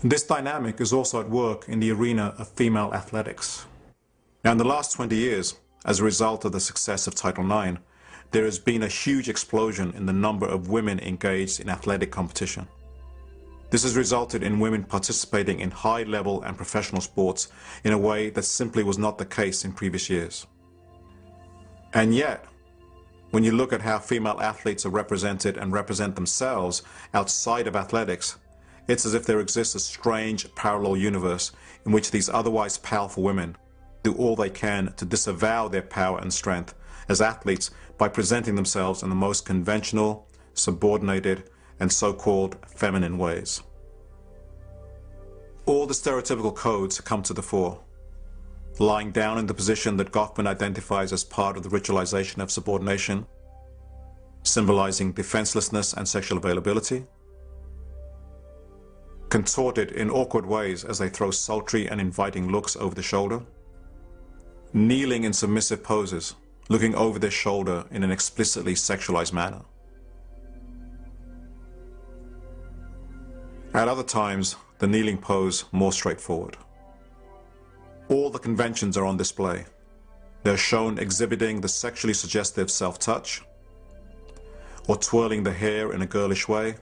This dynamic is also at work in the arena of female athletics. Now, in the last 20 years, as a result of the success of Title IX, there has been a huge explosion in the number of women engaged in athletic competition. This has resulted in women participating in high-level and professional sports in a way that simply was not the case in previous years. And yet, when you look at how female athletes are represented and represent themselves outside of athletics, it's as if there exists a strange parallel universe in which these otherwise powerful women do all they can to disavow their power and strength as athletes by presenting themselves in the most conventional, subordinated, and so-called feminine ways. All the stereotypical codes come to the fore. Lying down in the position that Goffman identifies as part of the ritualization of subordination, symbolizing defenselessness and sexual availability, contorted in awkward ways as they throw sultry and inviting looks over the shoulder, kneeling in submissive poses, looking over their shoulder in an explicitly sexualized manner. At other times, the kneeling pose more straightforward. All the conventions are on display. They're shown exhibiting the sexually suggestive self-touch, or twirling the hair in a girlish way,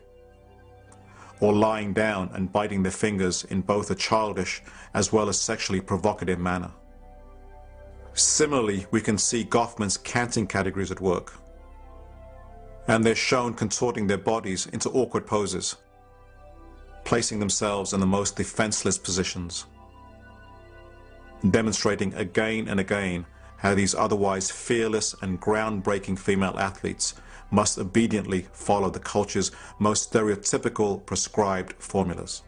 or lying down and biting their fingers in both a childish as well as sexually provocative manner. Similarly, we can see Goffman's canting categories at work, and they're shown contorting their bodies into awkward poses, placing themselves in the most defenseless positions, demonstrating again and again how these otherwise fearless and groundbreaking female athletes must obediently follow the culture's most stereotypical prescribed formulas.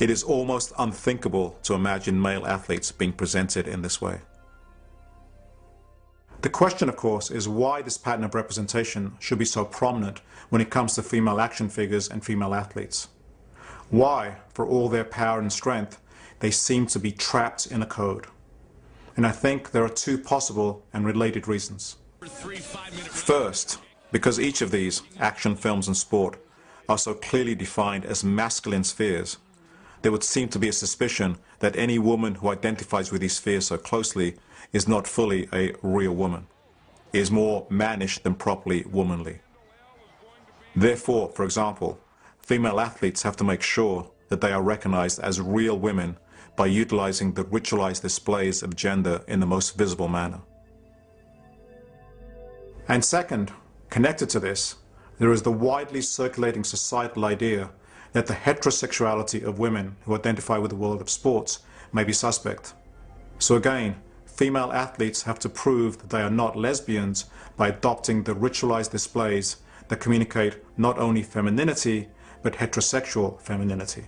It is almost unthinkable to imagine male athletes being presented in this way. The question, of course, is why this pattern of representation should be so prominent when it comes to female action figures and female athletes. Why, for all their power and strength, they seem to be trapped in a code. And I think there are two possible and related reasons. First, because each of these, action films and sport, are so clearly defined as masculine spheres, there would seem to be a suspicion that any woman who identifies with these spheres so closely is not fully a real woman, is more mannish than properly womanly. Therefore, for example, female athletes have to make sure that they are recognized as real women by utilizing the ritualized displays of gender in the most visible manner. And second, connected to this, there is the widely circulating societal idea that the heterosexuality of women who identify with the world of sports may be suspect. So again, female athletes have to prove that they are not lesbians by adopting the ritualized displays that communicate not only femininity, but heterosexual femininity.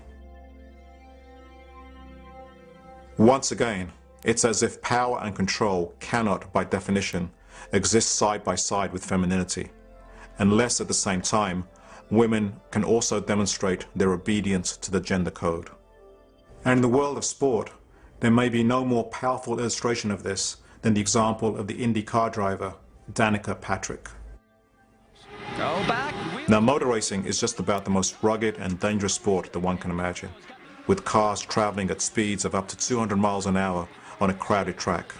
Once again, it's as if power and control cannot, by definition, exist side by side with femininity, unless at the same time, women can also demonstrate their obedience to the gender code. And in the world of sport, there may be no more powerful illustration of this than the example of the Indy car driver, Danica Patrick. Now, motor racing is just about the most rugged and dangerous sport that one can imagine, with cars traveling at speeds of up to 200 miles an hour on a crowded track.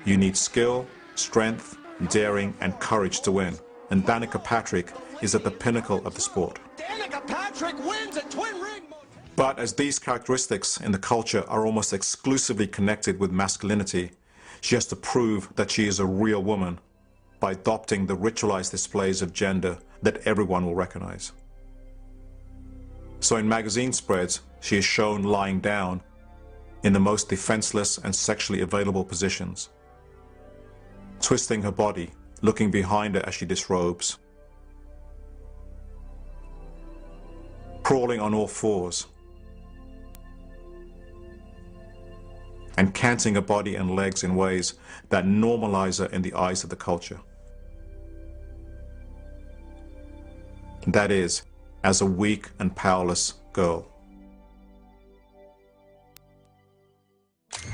You need skill, strength, daring, and courage to win, and Danica Patrick is at the pinnacle of the sport. Danica Patrick wins a twin ring! But as these characteristics in the culture are almost exclusively connected with masculinity, she has to prove that she is a real woman by adopting the ritualized displays of gender that everyone will recognize. So in magazine spreads, she is shown lying down in the most defenseless and sexually available positions, twisting her body, looking behind her as she disrobes, crawling on all fours, and canting her body and legs in ways that normalize her in the eyes of the culture. That is, as a weak and powerless girl.